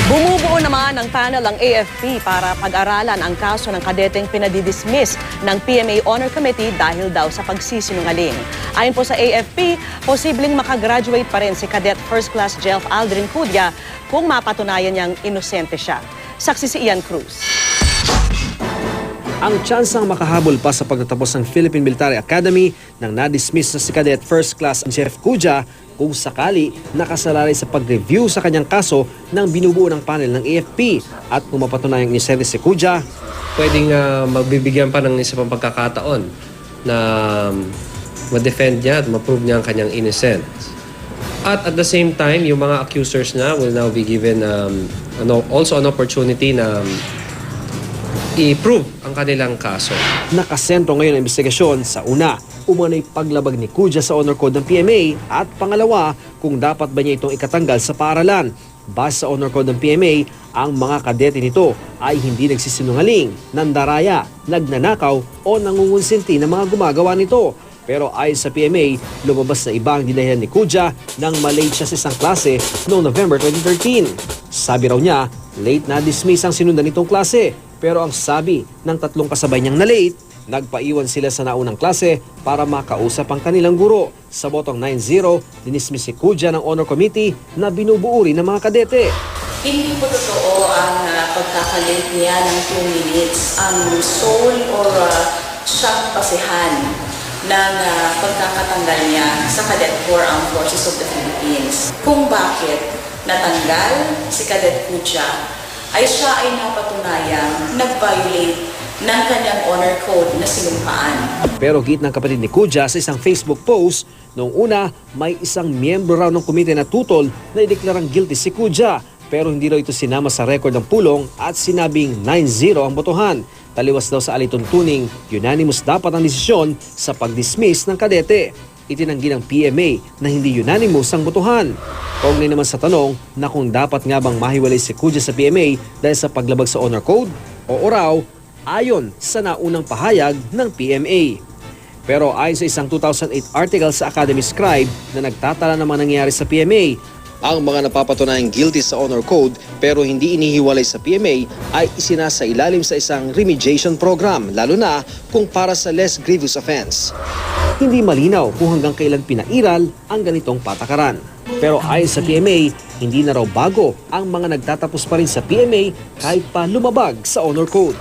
Bumubuo naman ng panel ang AFP para pag-aralan ang kaso ng kadeteng pinadidismiss ng PMA Honor Committee dahil daw sa pagsisinungaling. Ayon po sa AFP, posibleng makagraduate pa rin si Cadet First Class Jelf Aldrin Cudya kung mapatunayan niyang inosente siya. Saksi si Ian Cruz. Ang tsansang makahabol pa sa pagtatapos ng Philippine Military Academy nang na-dismiss na si Cadet First Class Jelf Cudya kung sakali nakasalalay sa pag-review sa kanyang kaso ng binubuo ng panel ng AFP at kung mapatunayang inosente si Cudya, pwedeng magbibigyan pa ng isa pang pagkakataon na ma-defend niya at ma-prove niya ang kanyang innocence. At the same time, yung mga accusers na will now be given also an opportunity na i-prove ang kanilang kaso. Nakasentro ngayon ang investigasyon sa una, umano'y paglabag ni Cudya sa honor code ng PMA at pangalawa, kung dapat ba niya itong ikatanggal sa paaralan. Base sa honor code ng PMA, ang mga kadete nito ay hindi nagsisinungaling, nandaraya, nagnanakaw o nangungonsinti ng mga gumagawa nito. Pero ayon sa PMA, lumabas na iba ang dinahilan ni Cudya nang malate siya sa isang klase noong November 2013. Sabi raw niya, late na dismiss ang sinundan nitong klase. Pero ang sabi ng tatlong kasabay niyang na late, nagpaiwan sila sa naunang klase para makausap ang kanilang guro. Sa botong 9-0, dinismiss si Cudya ng Honor Committee na binubuo rin ng mga kadete. Hindi po totoo ang pagkakalate niya ng 2 minutes. Ang sole or siyang pasihan ng pagkakatanggal niya sa Cadet Corps Armed Forces of the Philippines. Kung bakit natanggal si Cadet Cudya, ay siya ay napatunayang nag-violate ng kanyang honor code na sinumpaan. Pero git ng kapatid ni Cudya sa isang Facebook post, noong una may isang miyembro raw ng komite na tutol na ideklarang guilty si Cudya. Pero hindi raw ito sinama sa record ng pulong at sinabing 9-0 ang botohan. Taliwas daw sa alituntuning, unanimous dapat ang desisyon sa pag-dismiss ng kadete. Itinanggi ng PMA na hindi unanimous ang botohan. Kaugnay naman sa tanong na kung dapat nga bang mahiwalay si Cudya sa PMA dahil sa paglabag sa honor code, o raw, ayon sa naunang pahayag ng PMA. Pero ayon sa isang 2008 article sa Academy Scribe na nagtatala naman nangyari sa PMA, ang mga napapatunayang guilty sa honor code pero hindi inihiwalay sa PMA ay isinasailalim sa isang remediation program, lalo na kung para sa less grievous offense. Hindi malinaw kung hanggang kailan pinairal ang ganitong patakaran. Pero ayon sa PMA, hindi na raw bago ang mga nagtatapos pa rin sa PMA kahit pa lumabag sa honor code.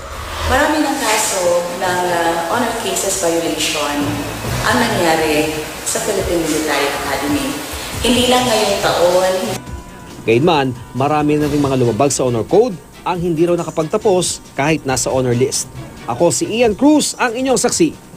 Marami ng kaso ng honor cases violation ang nangyari sa Philippine Military Academy. Hindi lang ngayong taon. Gayunman, marami na rin mga lumabag sa honor code ang hindi raw nakapagtapos kahit nasa honor list. Ako si Ian Cruz, ang inyong saksi.